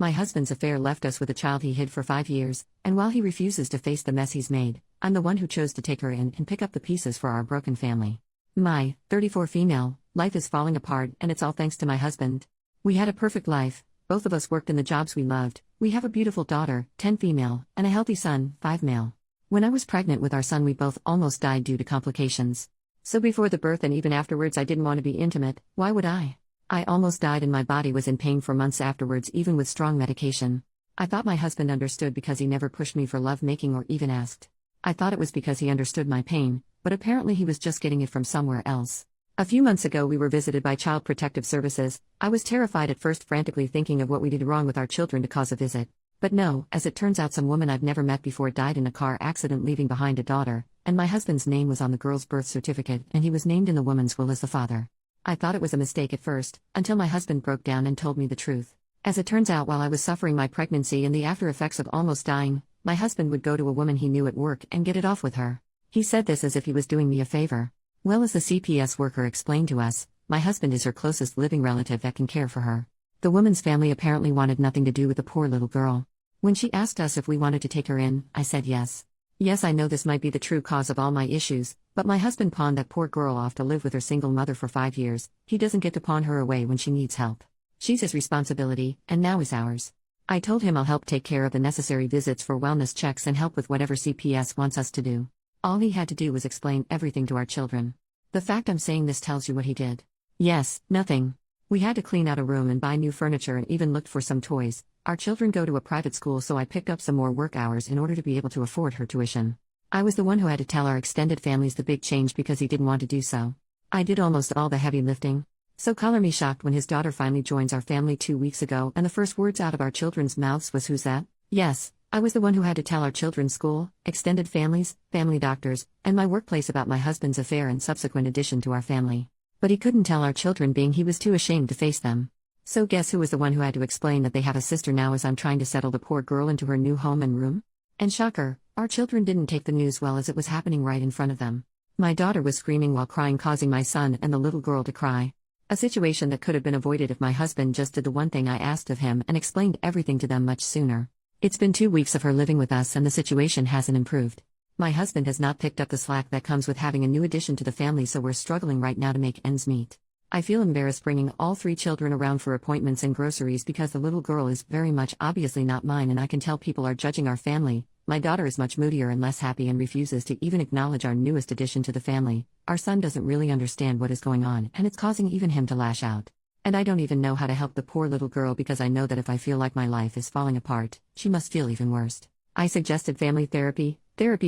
My husband's affair left us with a child he hid for 5 years, and while he refuses to face the mess he's made, I'm the one who chose to take her in and pick up the pieces for our broken family. My 34 female life is falling apart, and it's all thanks to my husband. We had a perfect life, both of us worked in the jobs we loved, we have a beautiful daughter, 10 female, and a healthy son, 5 male. When I was pregnant with our son, we both almost died due to complications. So before the birth and even afterwards, I didn't want to be intimate. Why would I? I almost died and my body was in pain for months afterwards, even with strong medication. I thought my husband understood because he never pushed me for lovemaking or even asked. I thought it was because he understood my pain, but apparently he was just getting it from somewhere else. A few months ago we were visited by Child Protective Services. I was terrified at first, frantically thinking of what we did wrong with our children to cause a visit. But no, as it turns out, some woman I've never met before died in a car accident leaving behind a daughter, and my husband's name was on the girl's birth certificate and he was named in the woman's will as the father. I thought it was a mistake at first, until my husband broke down and told me the truth. As it turns out, while I was suffering my pregnancy and the after effects of almost dying, my husband would go to a woman he knew at work and get it off with her. He said this as if he was doing me a favor. Well, as the CPS worker explained to us, my husband is her closest living relative that can care for her. The woman's family apparently wanted nothing to do with the poor little girl. When she asked us if we wanted to take her in, I said yes. Yes, I know this might be the true cause of all my issues, but my husband pawned that poor girl off to live with her single mother for 5 years. He doesn't get to pawn her away when she needs help. She's his responsibility, and now is ours. I told him I'll help take care of the necessary visits for wellness checks and help with whatever CPS wants us to do. All he had to do was explain everything to our children. The fact I'm saying this tells you what he did. Yes, nothing. We had to clean out a room and buy new furniture and even looked for some toys. Our children go to a private school, so I picked up some more work hours in order to be able to afford her tuition. I was the one who had to tell our extended families the big change because he didn't want to do so. I did almost all the heavy lifting. So color me shocked when his daughter finally joins our family 2 weeks ago and the first words out of our children's mouths was, "Who's that?" Yes, I was the one who had to tell our children's school, extended families, family doctors, and my workplace about my husband's affair and subsequent addition to our family. But he couldn't tell our children, being he was too ashamed to face them. So guess who was the one who had to explain that they have a sister now as I'm trying to settle the poor girl into her new home and room? And shocker, our children didn't take the news well as it was happening right in front of them. My daughter was screaming while crying, causing my son and the little girl to cry. A situation that could have been avoided if my husband just did the one thing I asked of him and explained everything to them much sooner. It's been 2 weeks of her living with us and the situation hasn't improved. My husband has not picked up the slack that comes with having a new addition to the family, so we're struggling right now to make ends meet. I feel embarrassed bringing all 3 children around for appointments and groceries because the little girl is very much obviously not mine, and I can tell people are judging our family. My daughter is much moodier and less happy and refuses to even acknowledge our newest addition to the family. Our son doesn't really understand what is going on, and it's causing even him to lash out. And I don't even know how to help the poor little girl because I know that if I feel like my life is falling apart, she must feel even worse. I suggested family therapy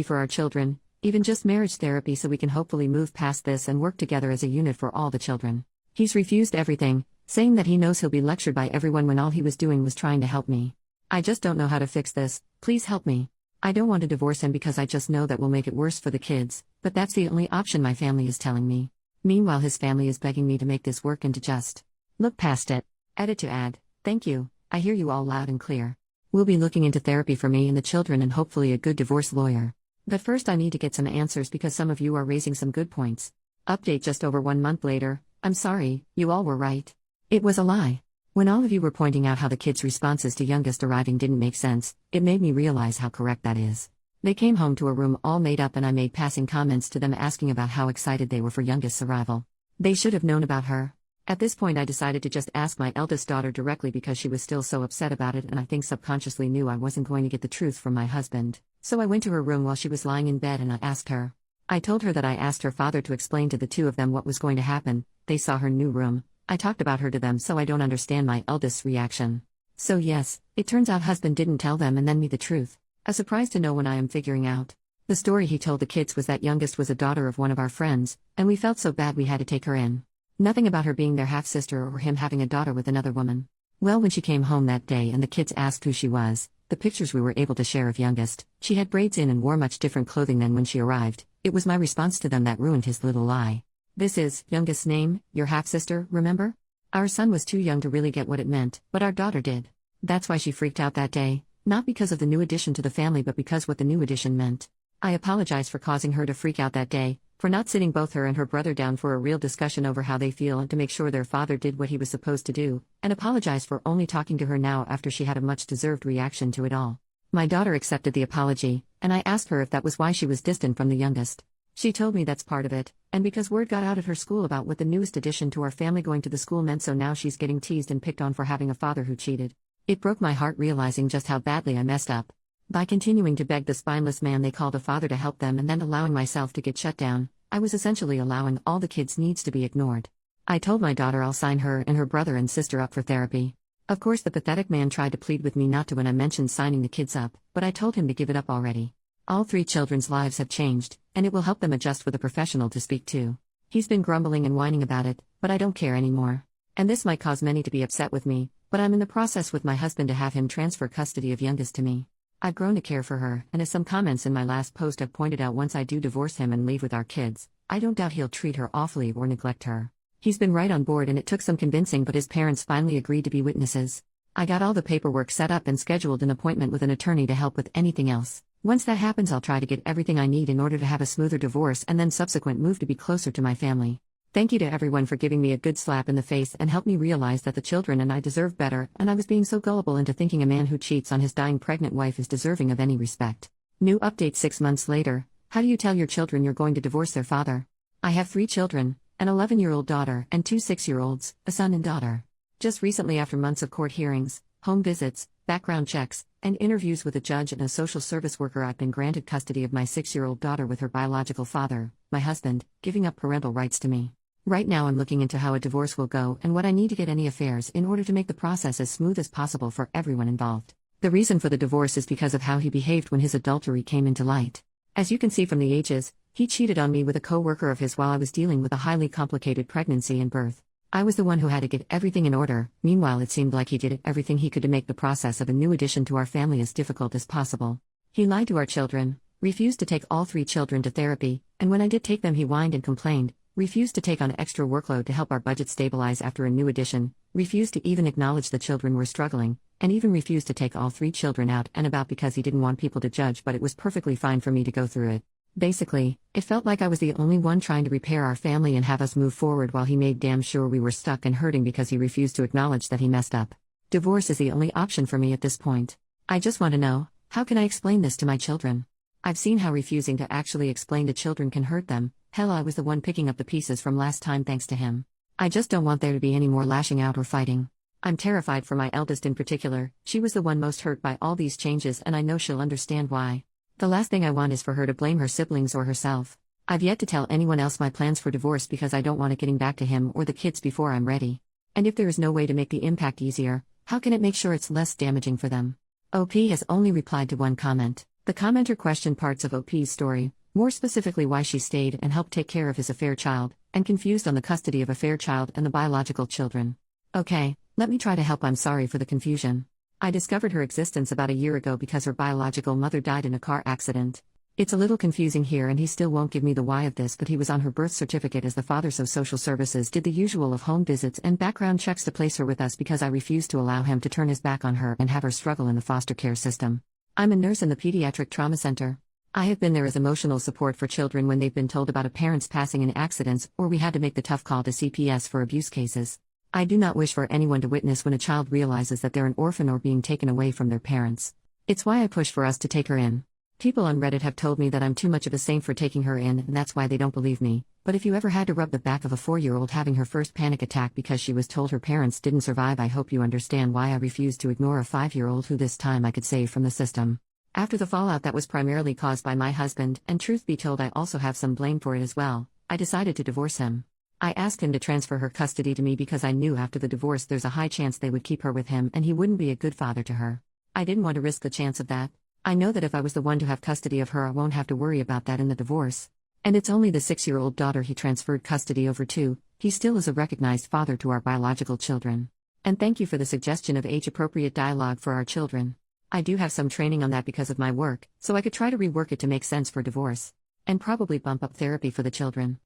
for our children, even just marriage therapy, so we can hopefully move past this and work together as a unit for all the children. He's refused everything, saying that he knows he'll be lectured by everyone when all he was doing was trying to help me. I just don't know how to fix this. Please help me. I don't want to divorce him because I just know that will make it worse for the kids, but that's the only option my family is telling me. Meanwhile, his family is begging me to make this work and to just look past it. Edit to add, thank you, I hear you all loud and clear. We'll be looking into therapy for me and the children and hopefully a good divorce lawyer. But first I need to get some answers because some of you are raising some good points. Update just over 1 month later. I'm sorry, you all were right. It was a lie. When all of you were pointing out how the kids' responses to youngest arriving didn't make sense, it made me realize how correct that is. They came home to a room all made up and I made passing comments to them asking about how excited they were for youngest's arrival. They should have known about her. At this point I decided to just ask my eldest daughter directly because she was still so upset about it, and I think subconsciously knew I wasn't going to get the truth from my husband. So I went to her room while she was lying in bed and I asked her. I told her that I asked her father to explain to the 2 of them what was going to happen. They saw her new room. I talked about her to them, so I don't understand my eldest's reaction. So yes, it turns out husband didn't tell them and then me the truth. A surprise to no one, I am figuring out. The story he told the kids was that youngest was a daughter of one of our friends, and we felt so bad we had to take her in. Nothing about her being their half-sister or him having a daughter with another woman. Well, when she came home that day and the kids asked who she was, the pictures we were able to share of youngest, she had braids in and wore much different clothing than when she arrived. It was my response to them that ruined his little lie. This is youngest's name, your half-sister, remember? Our son was too young to really get what it meant, but our daughter did. That's why she freaked out that day, not because of the new addition to the family but because what the new addition meant. I apologize for causing her to freak out that day, for not sitting both her and her brother down for a real discussion over how they feel and to make sure their father did what he was supposed to do, and apologize for only talking to her now after she had a much-deserved reaction to it all. My daughter accepted the apology, and I asked her if that was why she was distant from the youngest. She told me that's part of it, and because word got out at her school about what the newest addition to our family going to the school meant, so now she's getting teased and picked on for having a father who cheated. It broke my heart realizing just how badly I messed up. By continuing to beg the spineless man they called a father to help them and then allowing myself to get shut down, I was essentially allowing all the kids' needs to be ignored. I told my daughter I'll sign her and her brother and sister up for therapy. Of course, the pathetic man tried to plead with me not to when I mentioned signing the kids up, but I told him to give it up already. All 3 children's lives have changed, and it will help them adjust with a professional to speak to. He's been grumbling and whining about it, but I don't care anymore. And this might cause many to be upset with me, but I'm in the process with my husband to have him transfer custody of youngest to me. I've grown to care for her, and as some comments in my last post have pointed out, once I do divorce him and leave with our kids, I don't doubt he'll treat her awfully or neglect her. He's been right on board, and it took some convincing, but his parents finally agreed to be witnesses. I got all the paperwork set up and scheduled an appointment with an attorney to help with anything else. Once that happens, I'll try to get everything I need in order to have a smoother divorce and then subsequent move to be closer to my family. Thank you to everyone for giving me a good slap in the face and helped me realize that the children and I deserve better, and I was being so gullible into thinking a man who cheats on his dying pregnant wife is deserving of any respect. New update 6 months later. How do you tell your children you're going to divorce their father? I have 3 children, an 11-year-old daughter and 2 6-year-olds, a son and daughter. Just recently, after months of court hearings, home visits, background checks, and interviews with a judge and a social service worker, I've been granted custody of my 6-year-old daughter with her biological father, my husband, giving up parental rights to me. Right now I'm looking into how a divorce will go and what I need to get any affairs in order to make the process as smooth as possible for everyone involved. The reason for the divorce is because of how he behaved when his adultery came into light. As you can see from the ages, he cheated on me with a co-worker of his while I was dealing with a highly complicated pregnancy and birth. I was the one who had to get everything in order. Meanwhile, it seemed like he did everything he could to make the process of a new addition to our family as difficult as possible. He lied to our children, refused to take all 3 children to therapy, and when I did take them he whined and complained, refused to take on extra workload to help our budget stabilize after a new addition, refused to even acknowledge the children were struggling, and even refused to take all 3 children out and about because he didn't want people to judge, but it was perfectly fine for me to go through it. Basically, it felt like I was the only one trying to repair our family and have us move forward while he made damn sure we were stuck and hurting because he refused to acknowledge that he messed up. Divorce is the only option for me at this point. I just want to know, how can I explain this to my children? I've seen how refusing to actually explain to children can hurt them. Hell, I was the one picking up the pieces from last time thanks to him. I just don't want there to be any more lashing out or fighting. I'm terrified for my eldest in particular. She was the one most hurt by all these changes, and I know she'll understand why. The last thing I want is for her to blame her siblings or herself. I've yet to tell anyone else my plans for divorce because I don't want it getting back to him or the kids before I'm ready. And if there is no way to make the impact easier, how can it make sure it's less damaging for them? OP has only replied to one comment. The commenter questioned parts of OP's story, more specifically why she stayed and helped take care of his affair child, and confused on the custody of affair child and the biological children. Okay, let me try to help. I'm sorry for the confusion. I discovered her existence about a year ago because her biological mother died in a car accident. It's a little confusing here and he still won't give me the why of this, but he was on her birth certificate as the father, so social services did the usual of home visits and background checks to place her with us because I refused to allow him to turn his back on her and have her struggle in the foster care system. I'm a nurse in the pediatric trauma center. I have been there as emotional support for children when they've been told about a parent's passing in accidents or we had to make the tough call to CPS for abuse cases. I do not wish for anyone to witness when a child realizes that they're an orphan or being taken away from their parents. It's why I push for us to take her in. People on Reddit have told me that I'm too much of a saint for taking her in, and that's why they don't believe me. But if you ever had to rub the back of a 4-year-old having her first panic attack because she was told her parents didn't survive, I hope you understand why I refused to ignore a 5-year-old who this time I could save from the system. After the fallout that was primarily caused by my husband, and truth be told I also have some blame for it as well, I decided to divorce him. I asked him to transfer her custody to me because I knew after the divorce there's a high chance they would keep her with him and he wouldn't be a good father to her. I didn't want to risk the chance of that. I know that if I was the one to have custody of her I won't have to worry about that in the divorce. And it's only the 6-year-old daughter he transferred custody over to. He still is a recognized father to our biological children. And thank you for the suggestion of age-appropriate dialogue for our children. I do have some training on that because of my work, so I could try to rework it to make sense for divorce. And probably bump up therapy for the children.